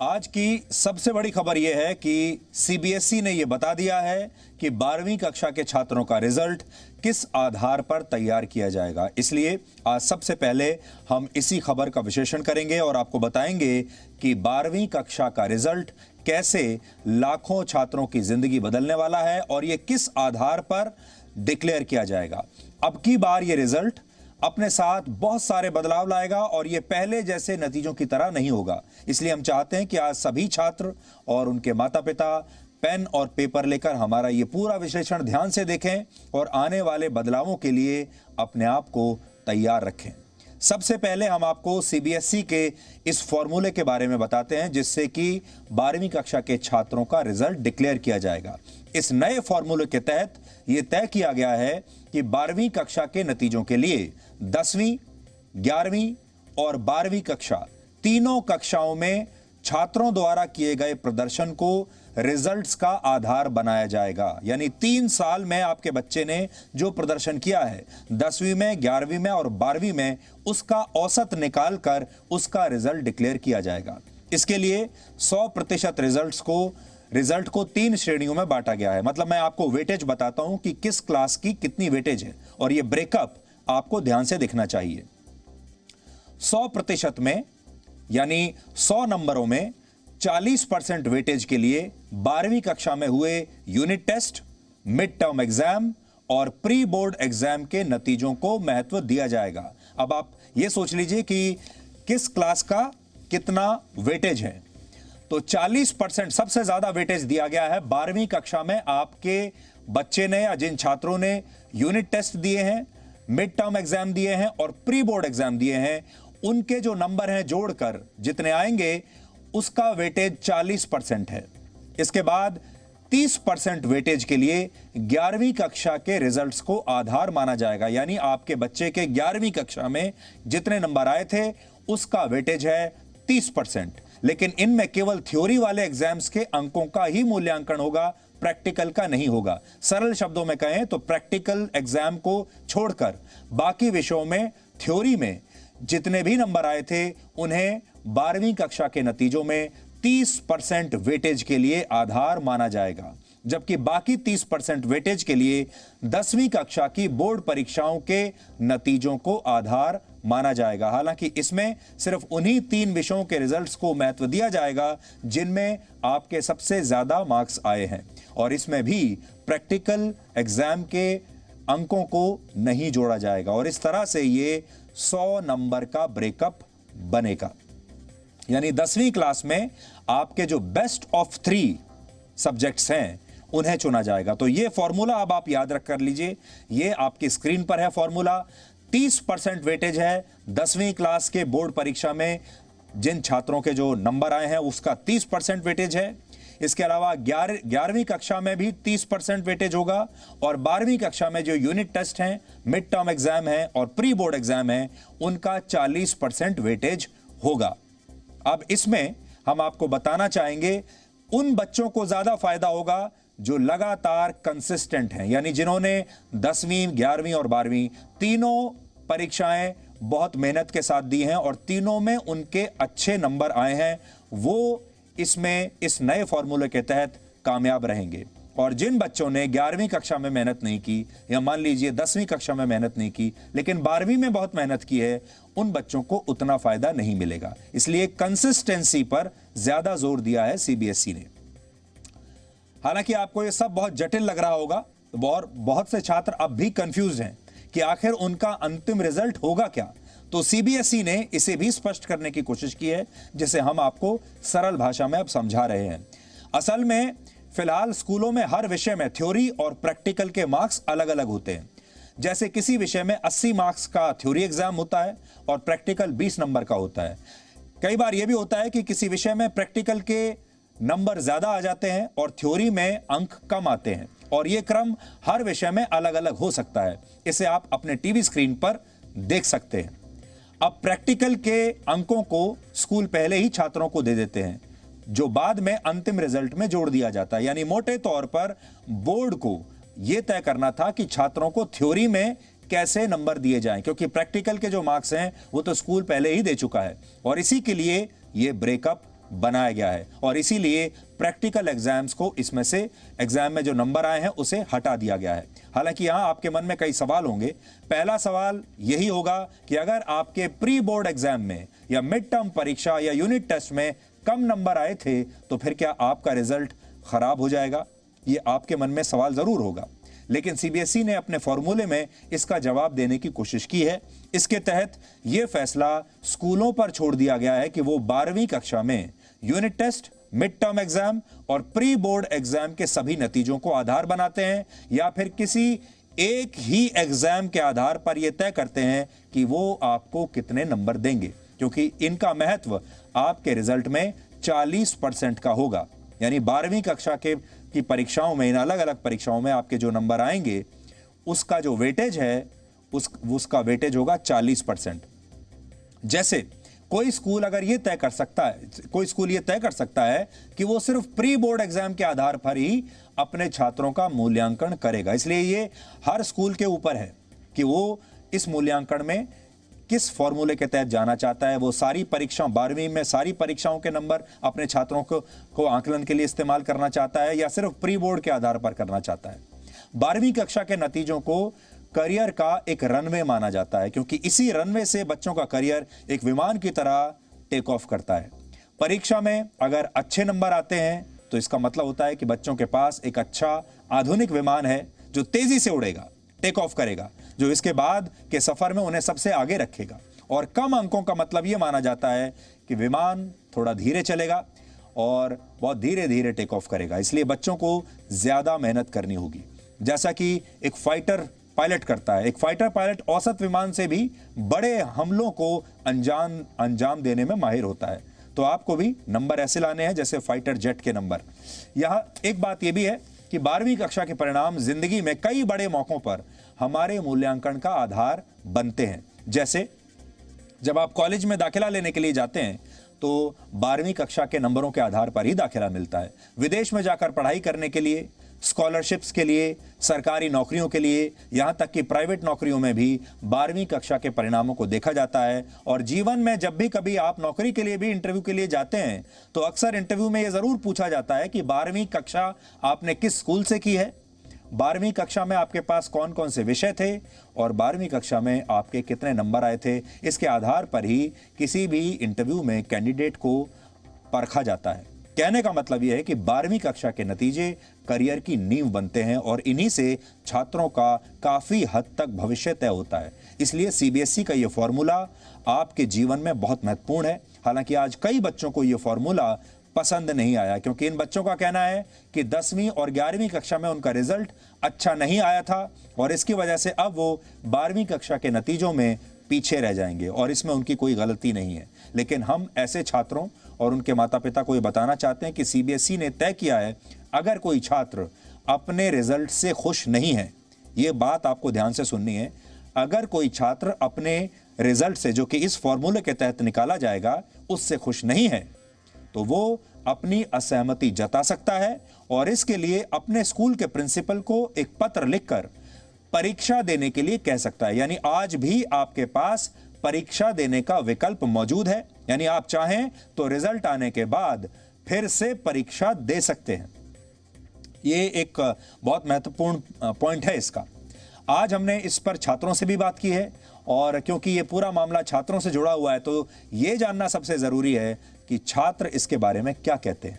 आज की सबसे बड़ी खबर यह है कि सीबीएसई ने यह बता दिया है कि 12वीं कक्षा के छात्रों का रिजल्ट किस आधार पर तैयार किया जाएगा। इसलिए आज सबसे पहले हम इसी खबर का विश्लेषण करेंगे और आपको बताएंगे कि 12वीं कक्षा का रिजल्ट कैसे लाखों छात्रों की जिंदगी बदलने वाला है और यह किस आधार पर डिक्लेयर किया जाएगा। अब की बार यह रिजल्ट अपने साथ बहुत सारे बदलाव लाएगा और यह पहले जैसे नतीजों की तरह नहीं होगा। इसलिए हम चाहते हैं कि आज सभी छात्र और उनके माता पिता पेन और पेपर लेकर हमारा यह पूरा विश्लेषण ध्यान से देखें और आने वाले बदलावों के लिए अपने आप को तैयार रखें। सबसे पहले हम आपको सीबीएसई के इस फॉर्मूले के बारे में बताते हैं जिससे कि 12वीं कक्षा के छात्रों का रिजल्ट डिक्लेयर किया जाएगा। इस नए फॉर्मूले के तहत यह तय किया गया है कि 12वीं कक्षा के नतीजों के लिए 10वीं, 11वीं और 12वीं कक्षा तीनों कक्षाओं में छात्रों द्वारा किए गए प्रदर्शन को रिजल्ट्स का आधार बनाया जाएगा। यानी 3 साल में आपके बच्चे ने जो प्रदर्शन किया है 10वीं में, 11वीं में और 12वीं में, उसका औसत निकाल कर उसका रिजल्ट डिक्लेयर किया जाएगा। इसके लिए 100% रिजल्ट को 3 श्रेणियों में बांटा गया है। मतलब मैं आपको वेटेज बताता हूं कि किस क्लास की कितनी वेटेज है और यह ब्रेकअप आपको ध्यान से दिखना चाहिए। 100% में यानी 100 नंबरों में 40% वेटेज के लिए 12वीं कक्षा में हुए unit test, mid term exam और प्री बोर्ड एग्जाम के नतीजों को महत्व दिया जाएगा। अब आप यह सोच लीजिए कि किस क्लास का कितना वेटेज है। तो 40% सबसे ज्यादा वेटेज दिया गया है 12वीं कक्षा में। आपके बच्चे ने या जिन छात्रों ने यूनिट टेस्ट दिए हैं, मिड टर्म एग्जाम दिए हैं और प्री बोर्ड एग्जाम दिए हैं, उनके जो नंबर हैं जोड़कर जितने आएंगे उसका वेटेज 40% है। इसके बाद 30% वेटेज के लिए 11वीं कक्षा के रिजल्ट्स को आधार माना जाएगा। यानी आपके बच्चे के 11वीं कक्षा में जितने नंबर आए थे उसका वेटेज है 30%। लेकिन इनमें केवल थ्योरी वाले एग्जाम्स के अंकों का ही मूल्यांकन होगा, प्रैक्टिकल का नहीं होगा। सरल शब्दों में कहें तो प्रैक्टिकल एग्जाम को छोड़कर बाकी विषयों में थ्योरी में जितने भी नंबर आए थे उन्हें 12वीं कक्षा के नतीजों में 30% वेटेज के लिए आधार माना जाएगा, जबकि बाकी 30% वेटेज के लिए 10वीं कक्षा की बोर्ड परीक्षाओं के नतीजों को आधार माना जाएगा। हालांकि इसमें सिर्फ उन्हीं 3 विषयों के रिजल्ट्स को महत्व दिया जाएगा जिनमें आपके सबसे ज्यादा मार्क्स आए हैं और इसमें भी प्रैक्टिकल एग्जाम के अंकों को नहीं जोड़ा जाएगा और इस तरह से ये 100 नंबर का ब्रेकअप बनेगा। यानी 10वीं क्लास में आपके जो बेस्ट ऑफ 3 सब्जेक्ट्स हैं उन्हें चुना जाएगा। तो ये फॉर्मूला अब आप याद रख कर लीजिए, ये आपकी स्क्रीन पर है फॉर्मूला। 30% वेटेज है 10वीं क्लास के बोर्ड परीक्षा में जिन छात्रों के जो नंबर आए हैं उसका 30% वेटेज है। इसके अलावा 11वीं कक्षा में भी 30% वेटेज होगा और 12वीं कक्षा में जो यूनिट टेस्ट हैं, मिड टर्म एग्जाम है और प्री बोर्ड एग्जाम है उनका 40% वेटेज होगा। अब इसमें हम आपको बताना चाहेंगे उन बच्चों को ज्यादा फायदा होगा जो लगातार कंसिस्टेंट हैं, यानी जिन्होंने 10वीं, 11वीं और 12वीं तीनों परीक्षाएं बहुत मेहनत के साथ दी हैं और तीनों में उनके अच्छे नंबर आए हैं, वो इसमें इस नए फॉर्मूले के तहत कामयाब रहेंगे। और जिन बच्चों ने 11वीं कक्षा में मेहनत नहीं की या मान लीजिए 10वीं कक्षा में मेहनत नहीं की लेकिन 12वीं में बहुत मेहनत की है, उन बच्चों को उतना फायदा नहीं मिलेगा। इसलिए कंसिस्टेंसी पर ज्यादा जोर दिया है सीबीएसई ने। हालांकि आपको यह सब बहुत जटिल लग रहा होगा और बहुत से छात्र अब भी कंफ्यूज हैं कि आखिर उनका अंतिम रिजल्ट होगा क्या। तो सीबीएसई ने इसे भी स्पष्ट करने की कोशिश की है जिसे हम आपको सरल भाषा में अब समझा रहे हैं। असल में फिलहाल स्कूलों में हर विषय में थ्योरी और प्रैक्टिकल के मार्क्स अलग अलग होते हैं। जैसे किसी विषय में 80 मार्क्स का थ्योरी एग्जाम होता है और प्रैक्टिकल 20 नंबर का होता है। कई बार यह भी होता है कि किसी विषय में प्रैक्टिकल के नंबर ज्यादा आ जाते हैं और थ्योरी में अंक कम आते हैं और यह क्रम हर विषय में अलग अलग हो सकता है। इसे आप अपने टीवी स्क्रीन पर देख सकते हैं। अब प्रैक्टिकल के अंकों को स्कूल पहले ही छात्रों को दे देते हैं जो बाद में अंतिम रिजल्ट में जोड़ दिया जाता है। यानी मोटे तौर पर बोर्ड को यह तय करना था कि छात्रों को थ्योरी में कैसे नंबर दिए जाएं, क्योंकि प्रैक्टिकल के जो मार्क्स हैं वो तो स्कूल पहले ही दे चुका है और इसी के लिए यह ब्रेकअप बनाया गया है और इसीलिए प्रैक्टिकल एग्जाम्स को इसमें से एग्जाम में जो नंबर आए हैं उसे हटा दिया गया है। हालांकि यहां आपके मन में कई सवाल होंगे। पहला सवाल यही होगा कि अगर आपके प्री बोर्ड एग्जाम में या मिड टर्म परीक्षा या यूनिट टेस्ट में कम नंबर आए थे तो फिर क्या आपका रिजल्ट खराब हो जाएगा? ये आपके मन में सवाल जरूर होगा, लेकिन सीबीएसई ने अपने फॉर्मूले में इसका जवाब देने की कोशिश की है। इसके तहत यह फैसला स्कूलों पर छोड़ दिया गया है कि वो 12वीं कक्षा में unit test, mid term exam और प्री बोर्ड एग्जाम के सभी नतीजों को आधार बनाते हैं या फिर किसी एक ही एग्जाम के आधार पर यह तय करते हैं कि वो आपको कितने नंबर देंगे, क्योंकि इनका महत्व आपके रिजल्ट में 40% का होगा। यानी 12वीं कक्षा की परीक्षाओं में, इन अलग अलग परीक्षाओं में आपके जो नंबर आएंगे उसका जो वेटेज है उसका वेटेज होगा 40%। जैसे कोई स्कूल अगर ये तय कर सकता है, कोई स्कूल ये तय कर सकता है कि वो सिर्फ प्री बोर्ड एग्जाम के आधार पर ही अपने छात्रों का मूल्यांकन करेगा। इसलिए ये हर स्कूल के ऊपर है कि वो इस मूल्यांकन में किस फॉर्मूले के तहत जाना चाहता है। वो सारी परीक्षा 12वीं में सारी परीक्षाओं के नंबर अपने छात्रों को आकलन के लिए इस्तेमाल करना चाहता है या सिर्फ प्री बोर्ड के आधार पर करना चाहता है। 12वीं कक्षा के नतीजों को करियर का एक रनवे माना जाता है, क्योंकि इसी रनवे से बच्चों का करियर एक विमान की तरह टेक ऑफ करता है। परीक्षा में अगर अच्छे नंबर आते हैं तो इसका मतलब होता है कि बच्चों के पास एक अच्छा आधुनिक विमान है जो तेजी से उड़ेगा, टेक ऑफ करेगा, जो इसके बाद के सफर में उन्हें सबसे आगे रखेगा। और कम अंकों का मतलब यह माना जाता है कि विमान थोड़ा धीरे चलेगा और बहुत धीरे धीरे टेक ऑफ करेगा। इसलिए बच्चों को ज्यादा मेहनत करनी होगी, जैसा कि एक फाइटर पायलट करता है। एक फाइटर पायलट औसत विमान से भी बड़े हमलों को अंजाम देने में माहिर होता है। तो आपको भी नंबर ऐसे लाने हैं जैसे फाइटर जेट के नंबर। यहां एक बात यह भी है कि 12वीं कक्षा के परिणाम जिंदगी में कई बड़े मौकों पर हमारे मूल्यांकन का आधार बनते हैं। जैसे जब आप कॉलेज में दाखिला लेने के लिए जाते हैं तो 12वीं कक्षा के नंबरों के आधार पर ही दाखिला मिलता है। विदेश में जाकर पढ़ाई करने के लिए, स्कॉलरशिप्स के लिए, सरकारी नौकरियों के लिए, यहां तक कि प्राइवेट नौकरियों में भी 12वीं कक्षा के परिणामों को देखा जाता है। और जीवन में जब भी कभी आप नौकरी के लिए भी इंटरव्यू के लिए जाते हैं तो अक्सर इंटरव्यू में यह जरूर पूछा जाता है कि 12वीं कक्षा आपने किस स्कूल से की है, 12वीं कक्षा में आपके पास कौन कौन से विषय थे और 12वीं कक्षा में आपके कितने नंबर आए थे। इसके आधार पर ही किसी भी इंटरव्यू में कैंडिडेट को परखा जाता है। कहने का मतलब यह है कि 12वीं कक्षा के नतीजे करियर की नींव बनते हैं और इन्हीं से छात्रों का काफी हद तक भविष्य तय होता है। इसलिए सीबीएसई का यह फॉर्मूला आपके जीवन में बहुत महत्वपूर्ण है। हालांकि आज कई बच्चों को यह फॉर्मूला पसंद नहीं आया, क्योंकि इन बच्चों का कहना है कि 10वीं और 11वीं कक्षा में उनका रिजल्ट अच्छा नहीं आया था और इसकी वजह से अब वो 12वीं कक्षा के नतीजों में पीछे रह जाएंगे और इसमें उनकी कोई गलती नहीं है। लेकिन हम ऐसे छात्रों और उनके माता पिता को ये बताना चाहते हैं कि सीबीएसई ने तय किया है, अगर कोई छात्र अपने रिजल्ट से खुश नहीं है, ये बात आपको ध्यान से सुननी है, अगर कोई छात्र अपने रिजल्ट से, जो कि इस फॉर्मूले के तहत निकाला जाएगा, उससे खुश नहीं है तो वो अपनी असहमति जता सकता है और इसके लिए अपने स्कूल के प्रिंसिपल को एक पत्र लिखकर परीक्षा देने के लिए कह सकता है। यानी आज भी आपके पास परीक्षा देने का विकल्प मौजूद है। यानी आप चाहें तो रिजल्ट आने के बाद फिर से परीक्षा दे सकते हैं। ये एक बहुत महत्वपूर्ण पॉइंट है इसका। आज हमने इस पर छात्रों से भी बात की है और क्योंकि ये पूरा मामला छात्रों से जुड़ा हुआ है तो ये जानना सबसे जरूरी है कि छात्र इसके बारे में क्या कहते हैं।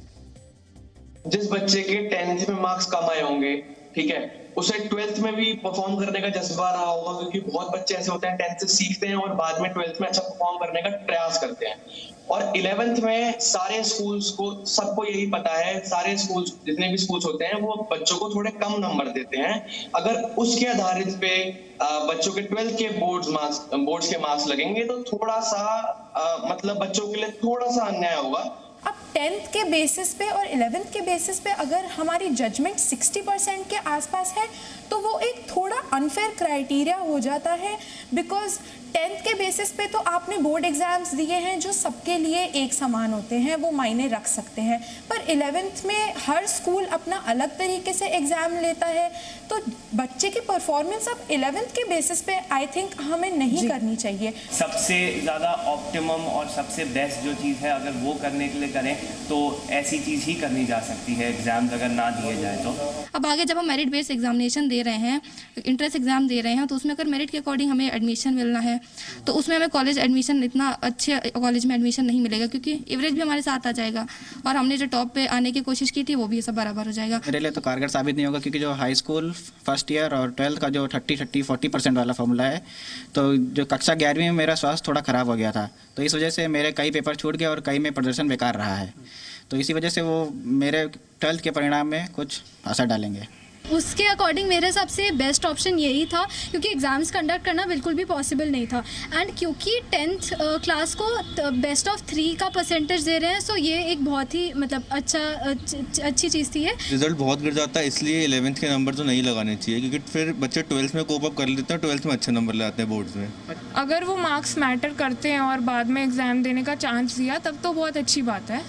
जिस बच्चे के 10th में मार्क्स कम आए होंगे, ठीक है, उसे 12th में भी परफॉर्म करने का जज्बा रहा होगा, क्योंकि बहुत बच्चे ऐसे होते हैं 10th से सीखते हैं और बाद में 12th में अच्छा परफॉर्म करने का प्रयास करते हैं। और 11th में सारे स्कूल्स को, सबको यही पता है, सारे स्कूल्स, जितने भी स्कूल्स होते हैं, वो बच्चों को थोड़े कम नंबर देते हैं। अगर उसके आधारित पे बच्चों के 12th के बोर्ड्स के मार्क्स लगेंगे तो थोड़ा सा मतलब बच्चों के लिए थोड़ा सा अन्याय होगा। अब 10th के बेसिस पे और 11th के बेसिस पे अगर हमारी जजमेंट 60% के आसपास है तो वो एक थोड़ा अनफेयर क्राइटेरिया हो जाता है, बिकॉज 10th के बेसिस पे तो आपने बोर्ड एग्जाम्स दिए हैं जो सबके लिए एक समान होते हैं, वो मायने रख सकते हैं, पर 11th में हर स्कूल अपना अलग तरीके से एग्जाम लेता है, तो बच्चे की परफॉर्मेंस अब 11th के बेसिस पे आई थिंक हमें नहीं करनी चाहिए। सबसे ज़्यादा ऑप्टिमम और सबसे बेस्ट जो चीज़ है अगर वो करने के लिए करें तो ऐसी चीज़ ही करनी जा सकती है, एग्ज़ाम्स अगर ना दिए जाए तो। अब आगे जब हम मेरिट बेस्ड एग्जामिनेशन दे रहे हैं, इंट्रेंस एग्जाम दे रहे हैं, तो उसमें अगर मेरिट के अकॉर्डिंग हमें एडमिशन मिलना है तो उसमें हमें कॉलेज एडमिशन इतना अच्छे कॉलेज में एडमिशन नहीं मिलेगा, क्योंकि एवरेज भी हमारे साथ आ जाएगा और हमने जो टॉप पे आने की कोशिश की थी वो भी सब बराबर हो जाएगा। मेरे लिए तो कारगर साबित नहीं होगा, क्योंकि जो हाई स्कूल फर्स्ट ईयर और 12th का जो 30-40% वाला फॉर्मूला है, तो जो कक्षा 11वीं में मेरा स्वास्थ्य थोड़ा ख़राब हो गया था, तो इस वजह से मेरे कई पेपर छूट गए और कई में प्रदर्शन बेकार रहा है, तो इसी वजह से वो मेरे 12th के परिणाम में कुछ असर डालेंगे। उसके अकॉर्डिंग मेरे हिसाब से बेस्ट ऑप्शन यही था, क्योंकि एग्ज़ाम्स कंडक्ट करना बिल्कुल भी पॉसिबल नहीं था, एंड क्योंकि 10th क्लास को बेस्ट ऑफ 3 का परसेंटेज दे रहे हैं, सो ये एक बहुत ही मतलब अच्छी चीज़ थी। है रिजल्ट बहुत गिर जाता है, इसलिए 11th के नंबर तो नहीं लगाने चाहिए, क्योंकि फिर बच्चे 12th में कोप अप कर लेते हैं, 12th में अच्छे नंबर लाते हैं बोर्ड्स में। अगर वो मार्क्स मैटर करते हैं और बाद में एग्ज़ाम देने का चांस दिया तब तो बहुत अच्छी बात है,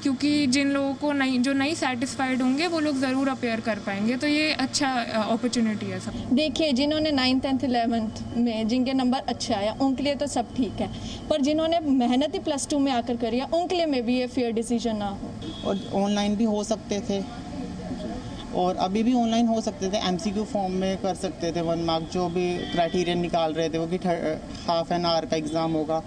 क्योंकि जिन लोगों को नहीं सेटिस्फाइड होंगे वो लोग ज़रूर अपेयर कर पाएंगे, तो ये अच्छा अपॉर्चुनिटी है सब। देखिए, जिन्होंने 9th 10th 11th में जिनके नंबर अच्छे आया उनके लिए तो सब ठीक है, पर जिन्होंने मेहनत ही +2 में आकर करी है उनके लिए मे भी ये फेयर डिसीजन ना हो। और ऑनलाइन भी हो सकते थे और अभी भी ऑनलाइन हो सकते थे, MCQ फॉर्म में कर सकते थे, 1 मार्क जो भी क्राइटेरियन निकाल रहे थे वो कि हाफ एन आवर का एग्ज़ाम होगा।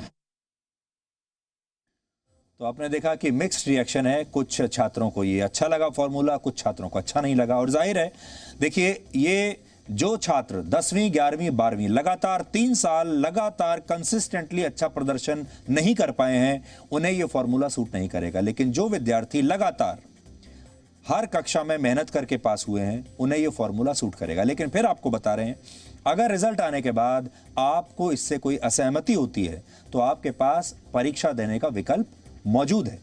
तो आपने देखा कि मिक्स्ड रिएक्शन है, कुछ छात्रों को ये अच्छा लगा फॉर्मूला, कुछ छात्रों को अच्छा नहीं लगा। और जाहिर है, देखिए, ये जो छात्र 10वीं 11वीं 12वीं लगातार 3 साल लगातार कंसिस्टेंटली अच्छा प्रदर्शन नहीं कर पाए हैं, उन्हें ये फॉर्मूला सूट नहीं करेगा, लेकिन जो विद्यार्थी लगातार हर कक्षा में मेहनत करके पास हुए हैं उन्हें ये फॉर्मूला सूट करेगा। लेकिन फिर आपको बता रहे हैं, अगर रिजल्ट आने के बाद आपको इससे कोई असहमति होती है तो आपके पास परीक्षा देने का विकल्प मौजूद है।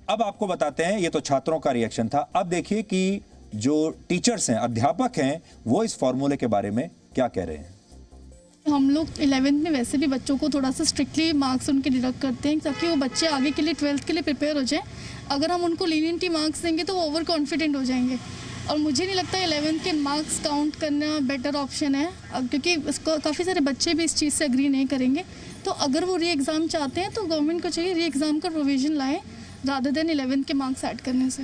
अब आपको बताते हैं, ये तो छात्रों का रिएक्शन था, अब देखिए कि जो टीचर्स हैं, अध्यापक हैं, वो इस फॉर्मूले के बारे में क्या कह रहे हैं। हम लोग 11th में वैसे भी बच्चों को थोड़ा सा स्ट्रिक्टली मार्क्स उनके डिडक्ट करते हैं ताकि वो बच्चे आगे के लिए 12th के लिए प्रिपेयर हो जाएं। अगर हम उनको लीनियंटी मार्क्स देंगे तो वो ओवर कॉन्फिडेंट हो जाएंगे, और मुझे नहीं लगता 11th के मार्क्स काउंट करना बेटर ऑप्शन है, क्योंकि काफ़ी सारे बच्चे भी इस चीज़ से एग्री नहीं करेंगे। तो अगर वो री एग्ज़ाम चाहते हैं तो गवर्नमेंट को चाहिए री एग्ज़ाम का प्रोविज़न लाए रादर देन 11th के मार्क्स ऐड करने से।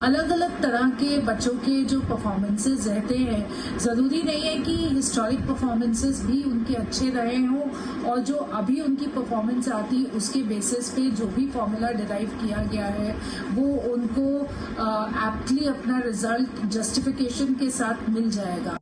अलग अलग तरह के बच्चों के जो परफॉर्मेंसेस रहते हैं, ज़रूरी नहीं है कि हिस्टोरिक परफॉर्मेंसेस भी उनके अच्छे रहे हों, और जो अभी उनकी परफॉर्मेंस आती उसके बेसिस पे जो भी फॉर्मूला डिराइव किया गया है वो उनको एप्टली अपना रिजल्ट जस्टिफिकेशन के साथ मिल जाएगा।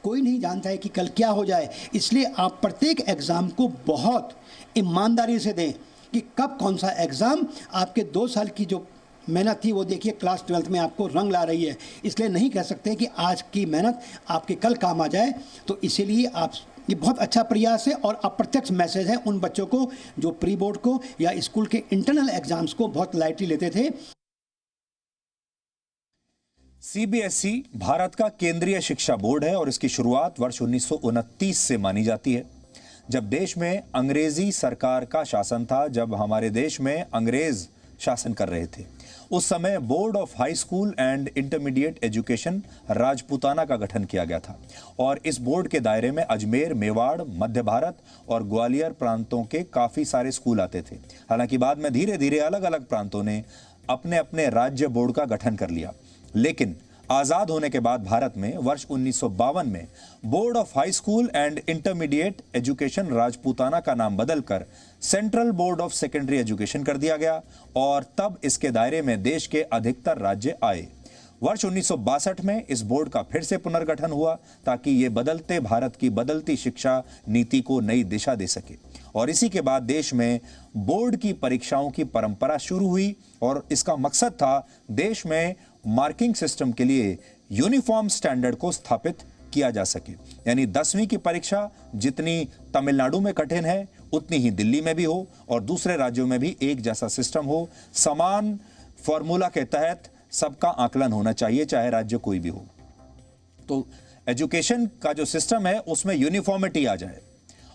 कोई नहीं जानता है कि कल क्या हो जाए, इसलिए आप प्रत्येक एग्ज़ाम को बहुत ईमानदारी से दें कि कब कौन सा एग्ज़ाम आपके 2 साल की जो मेहनत थी वो देखिए क्लास 12th में आपको रंग ला रही है। इसलिए नहीं कह सकते कि आज की मेहनत आपके कल काम आ जाए, तो इसीलिए आप ये बहुत अच्छा प्रयास है और अप्रत्यक्ष मैसेज है उन बच्चों को जो प्री बोर्ड को या स्कूल के इंटरनल एग्जाम्स को बहुत लाइटली लेते थे। CBSE भारत का केंद्रीय शिक्षा बोर्ड है और इसकी शुरुआत वर्ष 1929 से मानी जाती है, जब देश में अंग्रेजी सरकार का शासन था, जब हमारे देश में अंग्रेज शासन कर रहे थे। उस समय board of high school and intermediate education Rajputana का गठन किया गया था और इस बोर्ड के दायरे में अजमेर, मेवाड़, मध्य भारत और ग्वालियर प्रांतों के काफ़ी सारे स्कूल आते थे। हालांकि बाद में धीरे धीरे अलग अलग प्रांतों ने अपने अपने राज्य बोर्ड का गठन कर लिया, लेकिन आज़ाद होने के बाद भारत में वर्ष 1952 में board of high school and intermediate education Rajputana का नाम बदलकर central board of secondary education कर दिया गया और तब इसके दायरे में देश के अधिकतर राज्य आए। वर्ष 1962 में इस बोर्ड का फिर से पुनर्गठन हुआ ताकि ये बदलते भारत की बदलती शिक्षा नीति को नई दिशा दे सके, और इसी के बाद देश में बोर्ड की परीक्षाओं की परंपरा शुरू हुई और इसका मकसद था देश में मार्किंग सिस्टम के लिए यूनिफॉर्म स्टैंडर्ड को स्थापित किया जा सके। यानी 10वीं की परीक्षा जितनी तमिलनाडु में कठिन है उतनी ही दिल्ली में भी हो और दूसरे राज्यों में भी एक जैसा सिस्टम हो, समान फॉर्मूला के तहत सबका आकलन होना चाहिए, चाहे राज्य कोई भी हो। तो एजुकेशन का जो सिस्टम है उसमें यूनिफॉर्मिटी आ जाए।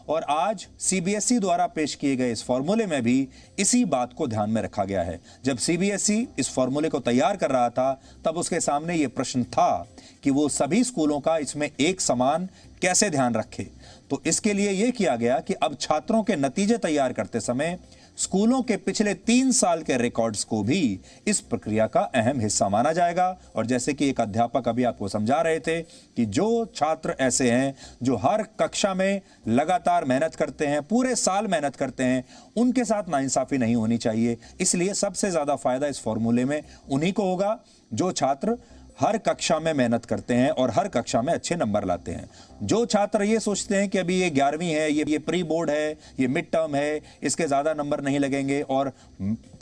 और आज सीबीएसई द्वारा पेश किए गए इस फॉर्मूले में भी इसी बात को ध्यान में रखा गया है। जब सीबीएसई इस फॉर्मूले को तैयार कर रहा था तब उसके सामने यह प्रश्न था कि वो सभी स्कूलों का इसमें एक समान कैसे ध्यान रखे। तो इसके लिए यह किया गया कि अब छात्रों के नतीजे तैयार करते समय स्कूलों के पिछले 3 साल के रिकॉर्ड्स को भी इस प्रक्रिया का अहम हिस्सा माना जाएगा। और जैसे कि एक अध्यापक अभी आपको समझा रहे थे कि जो छात्र ऐसे हैं जो हर कक्षा में लगातार मेहनत करते हैं, पूरे साल मेहनत करते हैं, उनके साथ नाइंसाफी नहीं होनी चाहिए। इसलिए सबसे ज्यादा फायदा इस फॉर्मूले में उन्हीं को होगा जो छात्र हर कक्षा में मेहनत करते हैं और हर कक्षा में अच्छे नंबर लाते हैं। जो छात्र ये सोचते हैं कि अभी ये 11वीं है, ये प्री बोर्ड है, ये मिड टर्म है, इसके ज़्यादा नंबर नहीं लगेंगे और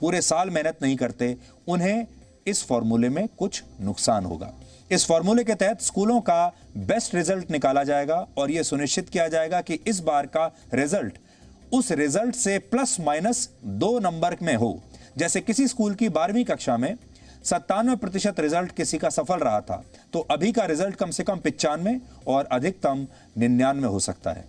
पूरे साल मेहनत नहीं करते, उन्हें इस फॉर्मूले में कुछ नुकसान होगा। इस फॉर्मूले के तहत स्कूलों का बेस्ट रिजल्ट निकाला जाएगा और यह सुनिश्चित किया जाएगा कि इस बार का रिजल्ट उस रिजल्ट से +-2 नंबर में हो। जैसे किसी स्कूल की 12वीं कक्षा में 97% रिजल्ट किसी का सफल रहा था, तो अभी का रिजल्ट कम से कम 95 और अधिकतम 99 हो सकता है।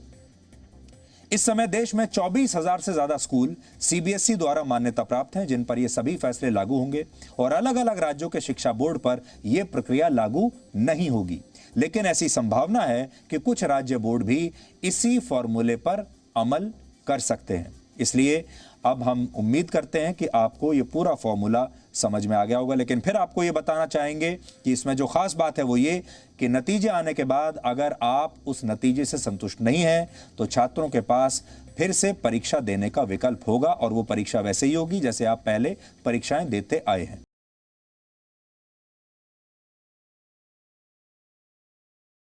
इस समय देश में 24,000 से ज्यादा स्कूल सीबीएसई द्वारा मान्यता प्राप्त हैं, जिन पर ये सभी फैसले लागू होंगे और अलग अलग राज्यों के शिक्षा बोर्ड पर यह प्रक्रिया लागू नहीं होगी। लेकिन ऐसी संभावना है कि कुछ राज्य बोर्ड भी इसी फॉर्मूले पर अमल कर सकते हैं। इसलिए अब हम उम्मीद करते हैं कि आपको ये पूरा फॉर्मूला समझ में आ गया होगा। लेकिन फिर आपको ये बताना चाहेंगे कि इसमें जो खास बात है वो ये कि नतीजे आने के बाद अगर आप उस नतीजे से संतुष्ट नहीं हैं तो छात्रों के पास फिर से परीक्षा देने का विकल्प होगा और वो परीक्षा वैसे ही होगी जैसे आप पहले परीक्षाएं देते आए हैं।